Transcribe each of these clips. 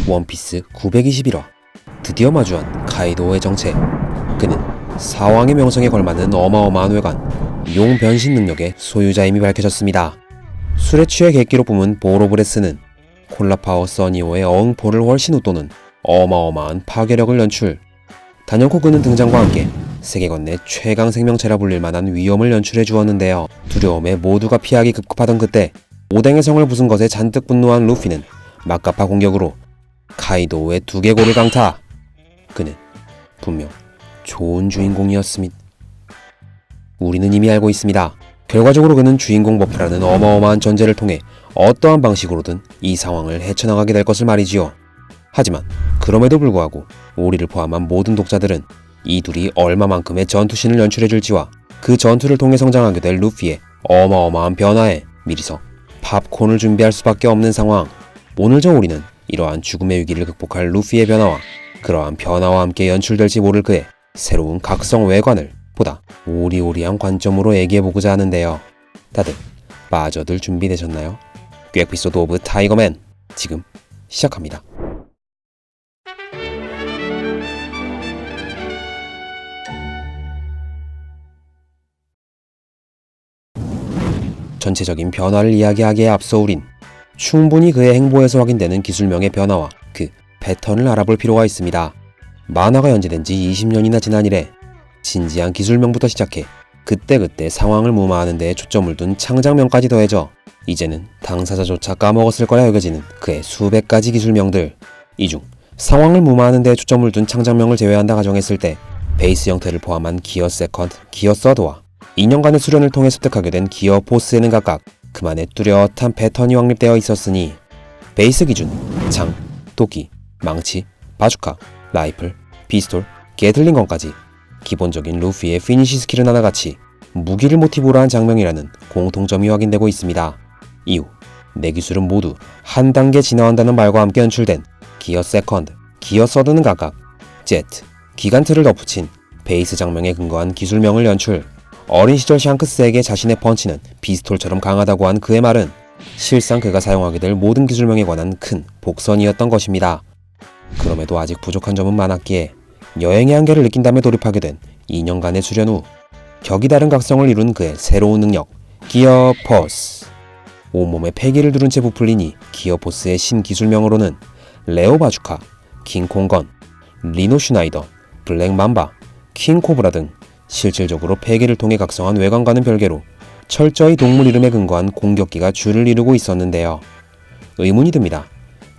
원피스 921화. 드디어 마주한 카이도우의 정체. 그는 사왕의 명성에 걸맞는 어마어마한 외관, 용 변신 능력의 소유자임이 밝혀졌습니다. 술에 취해 객기로 뿜은 보로브레스는 콜라파워 써니오의 어흥포를 훨씬 웃도는 어마어마한 파괴력을 연출. 단연코 그는 등장과 함께 세계관 내 최강 생명체라 불릴 만한 위험을 연출해 주었는데요. 두려움에 모두가 피하기 급급하던 그때 오뎅의 성을 부순 것에 잔뜩 분노한 루피는 막가파 공격으로 카이도우의 두개골을 강타. 그는 분명 좋은 주인공이었습니다. 우리는 이미 알고 있습니다. 결과적으로 그는 주인공 버프라는 어마어마한 전제를 통해 어떠한 방식으로든 이 상황을 헤쳐나가게 될 것을 말이지요. 하지만 그럼에도 불구하고 우리를 포함한 모든 독자들은 이 둘이 얼마만큼의 전투신을 연출해줄지와 그 전투를 통해 성장하게 될 루피의 어마어마한 변화에 미리서 팝콘을 준비할 수밖에 없는 상황. 오늘 우리는 이러한 죽음의 위기를 극복할 루피의 변화와 그러한 변화와 함께 연출될지 모를 그의 새로운 각성 외관을 보다 오리오리한 관점으로 얘기해보고자 하는데요. 다들 빠져들 준비되셨나요? 꽤 에피소드 오브 타이거맨 지금 시작합니다. 전체적인 변화를 이야기하기에 앞서 우린 충분히 그의 행보에서 확인되는 기술명의 변화와 그 패턴을 알아볼 필요가 있습니다. 만화가 연재된 지 20년이나 지난 이래 진지한 기술명부터 시작해 그때그때 상황을 무마하는 데에 초점을 둔 창작명까지 더해져 이제는 당사자조차 까먹었을 거라 여겨지는 그의 수백 가지 기술명들. 이 중 상황을 무마하는 데에 초점을 둔 창작명을 제외한다 가정했을 때 베이스 형태를 포함한 기어 세컨드, 기어 서드와 2년간의 수련을 통해 습득하게 된 기어 포스에는 각각 그만의 뚜렷한 패턴이 확립되어 있었으니 베이스 기준 창, 도끼, 망치, 바주카, 라이플, 피스톨, 게틀링건까지 기본적인 루피의 피니시 스킬은 하나같이 무기를 모티브로 한 장명이라는 공통점이 확인되고 있습니다. 이후 네 기술은 모두 한 단계 진화한다는 말과 함께 연출된 기어 세컨드, 기어 서드는 각각 제트, 기간트를 덧붙인 베이스 장명에 근거한 기술명을 연출. 어린 시절 샹크스에게 자신의 펀치는 피스톨처럼 강하다고 한 그의 말은 실상 그가 사용하게 될 모든 기술명에 관한 큰 복선이었던 것입니다. 그럼에도 아직 부족한 점은 많았기에 여행의 한계를 느낀 다음에 돌입하게 된 2년간의 수련 후 격이 다른 각성을 이룬 그의 새로운 능력 기어 포스. 온몸에 패기를 두른 채 부풀린 이 기어 포스의 신기술명으로는 레오 바주카, 킹콩건, 리노 슈나이더, 블랙 맘바, 킹 코브라 등 실질적으로 패기를 통해 각성한 외관과는 별개로 철저히 동물 이름에 근거한 공격기가 주를 이루고 있었는데요. 의문이 듭니다.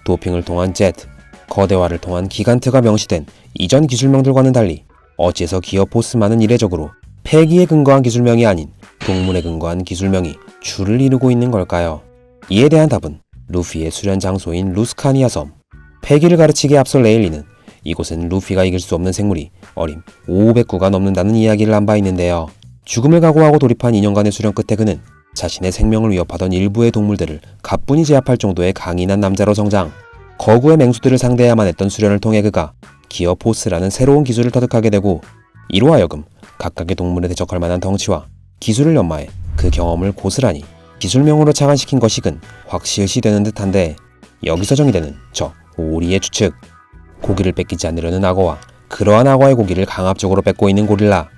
도핑을 통한 제트, 거대화를 통한 기간트가 명시된 이전 기술명들과는 달리 어째서 기어 포스만은 이례적으로 패기에 근거한 기술명이 아닌 동물에 근거한 기술명이 주를 이루고 있는 걸까요? 이에 대한 답은 루피의 수련 장소인 루스카니아 섬. 패기를 가르치기에 앞서 레일리는 이곳엔 루피가 이길 수 없는 생물이 어림 500구가 넘는다는 이야기를 한 바 있는데요. 죽음을 각오하고 돌입한 2년간의 수련 끝에 그는 자신의 생명을 위협하던 일부의 동물들을 가뿐히 제압할 정도의 강인한 남자로 성장. 거구의 맹수들을 상대해야만 했던 수련을 통해 그가 기어 포스라는 새로운 기술을 터득하게 되고 이로 하여금 각각의 동물에 대적할 만한 덩치와 기술을 연마해 그 경험을 고스란히 기술명으로 착안시킨 것이 근 확실시 되는 듯한데 여기서 정의되는 저 오리의 추측. 고기를 뺏기지 않으려는 악어와 그러한 악어의 고기를 강압적으로 뺏고 있는 고릴라,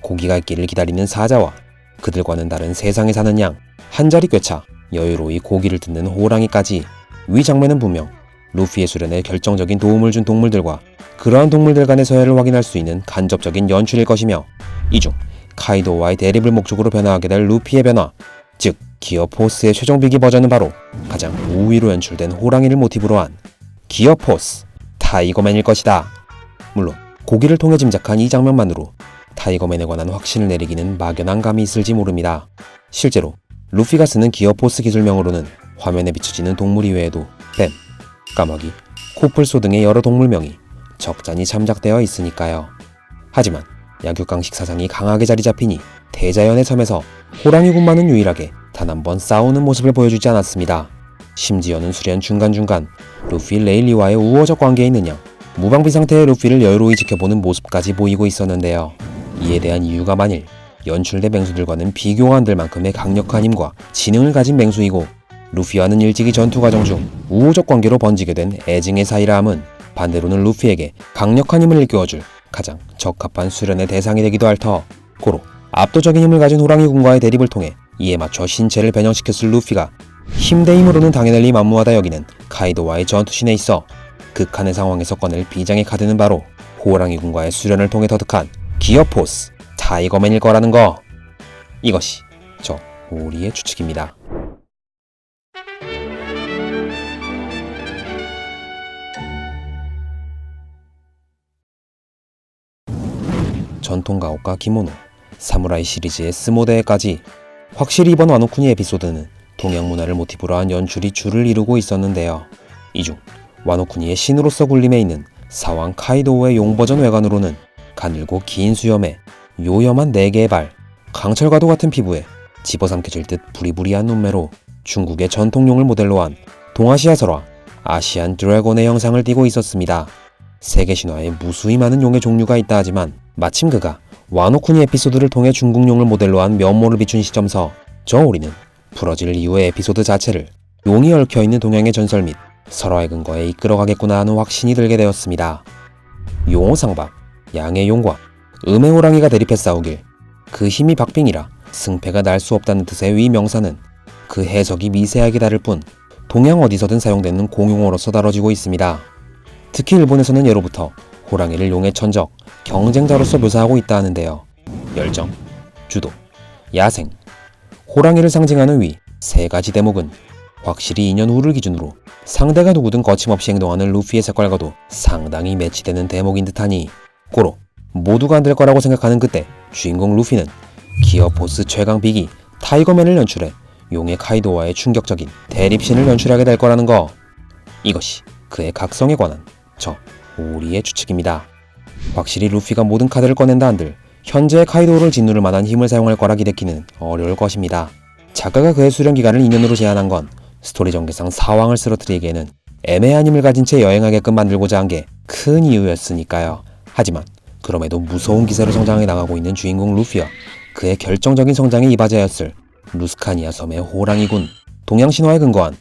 고기가 있기를 기다리는 사자와 그들과는 다른 세상에 사는 양, 한자리 꿰차 여유로이 고기를 뜯는 호랑이까지. 위 장면은 분명 루피의 수련에 결정적인 도움을 준 동물들과 그러한 동물들 간의 서열을 확인할 수 있는 간접적인 연출일 것이며 이 중 카이도우와의 대립을 목적으로 변화하게 될 루피의 변화, 즉 기어 포스의 최종 비기 버전은 바로 가장 우위로 연출된 호랑이를 모티브로 한 기어 포스 타이거맨일 것이다. 물론 고기를 통해 짐작한 이 장면만으로 타이거맨에 관한 확신을 내리기는 막연한 감이 있을지 모릅니다. 실제로 루피가 쓰는 기어 포스 기술명으로는 화면에 비춰지는 동물 이외에도 뱀, 까마귀, 코뿔소 등의 여러 동물명이 적잖이 참작되어 있으니까요. 하지만 약육강식 사상이 강하게 자리 잡히니 대자연의 섬에서 호랑이군만은 유일하게 단 한 번 싸우는 모습을 보여주지 않았습니다. 심지어는 수련 중간중간 루피 레일리와의 우호적 관계에 있는 양 무방비 상태의 루피를 여유로이 지켜보는 모습까지 보이고 있었는데요. 이에 대한 이유가 만일 연출된 맹수들과는 비교가 안 될 만큼의 강력한 힘과 지능을 가진 맹수이고 루피와는 일찍이 전투 과정 중 우호적 관계로 번지게 된 애증의 사이라 함은 반대로는 루피에게 강력한 힘을 일깨워줄 가장 적합한 수련의 대상이 되기도 할 터, 고로 압도적인 힘을 가진 호랑이군과의 대립을 통해 이에 맞춰 신체를 변형시켰을 루피가 힘 대 힘으로는 당해낼 리 만무하다 여기는 카이도와의 전투신에 있어 극한의 상황에서 꺼낼 비장의 카드는 바로 호랑이군과의 수련을 통해 터득한 기어포스 타이거맨일 거라는 거. 이것이 저 오리의 추측입니다. 전통 가옷과 기모노, 사무라이 시리즈의 스모대에까지 확실히 이번 와노쿠니 에피소드는 동양 문화를 모티브로 한 연출이 줄을 이루고 있었는데요. 이 중 와노쿠니의 신으로서 군림해 있는 사왕 카이도우의 용버전 외관으로는 가늘고 긴 수염에 요염한 4개의 발, 강철과도 같은 피부에 집어삼켜질 듯 부리부리한 눈매로 중국의 전통용을 모델로 한 동아시아 설화 아시안 드래곤의 형상을 띠고 있었습니다. 세계 신화에 무수히 많은 용의 종류가 있다 하지만 마침 그가 와노쿠니 에피소드를 통해 중국용을 모델로 한 면모를 비춘 시점서 저 오리는 부러질 이후의 에피소드 자체를 용이 얽혀있는 동양의 전설 및 설화의 근거에 이끌어가겠구나 하는 확신이 들게 되었습니다. 용호상박, 양의 용과 음의 호랑이가 대립해 싸우길 그 힘이 박빙이라 승패가 날 수 없다는 뜻의 위 명사는 그 해석이 미세하게 다를 뿐 동양 어디서든 사용되는 공용어로서 다뤄지고 있습니다. 특히 일본에서는 예로부터 호랑이를 용의 천적, 경쟁자로서 묘사하고 있다 하는데요. 열정, 주도, 야생, 호랑이를 상징하는 위 3가지 대목은 확실히 2년 후를 기준으로 상대가 누구든 거침없이 행동하는 루피의 색깔과도 상당히 매치되는 대목인 듯하니 고로 모두가 안 될 거라고 생각하는 그때 주인공 루피는 기어 보스 최강 비기 타이거맨을 연출해 용의 카이도와의 충격적인 대립신을 연출하게 될 거라는 거. 이것이 그의 각성에 관한 저 오리의 추측입니다. 확실히 루피가 모든 카드를 꺼낸다 한들 현재의 카이도우를 짓누를 만한 힘을 사용할 거라 기대키는 어려울 것입니다. 작가가 그의 수련 기간을 2년으로 제한한 건 스토리 전개상 사왕을 쓰러뜨리기에는 애매한 힘을 가진 채 여행하게끔 만들고자 한 게 큰 이유였으니까요. 하지만 그럼에도 무서운 기세로 성장해 나가고 있는 주인공 루피와 그의 결정적인 성장에 이바지하였을 루스카니아 섬의 호랑이군, 동양신화에 근거한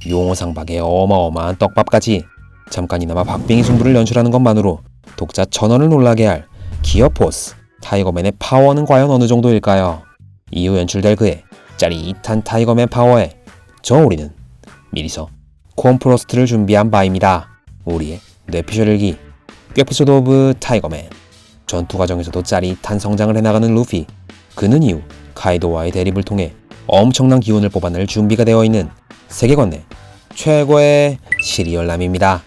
용호상박의 어마어마한 떡밥까지 잠깐이나마 박빙의 승부를 연출하는 것만으로 독자 전원을 놀라게 할 기어포스 타이거맨의 파워는 과연 어느 정도일까요? 이후 연출될 그의 짜릿한 타이거맨 파워에 저 오리는 미리서 콤프로스트를 준비한 바입니다. 오리의 뇌피셜일기 에피소드 오브 타이거맨. 전투 과정에서도 짜릿한 성장을 해나가는 루피. 그는 이후 카이도와의 대립을 통해 엄청난 기운을 뽑아낼 준비가 되어 있는 세계관 내 최고의 시리얼남입니다.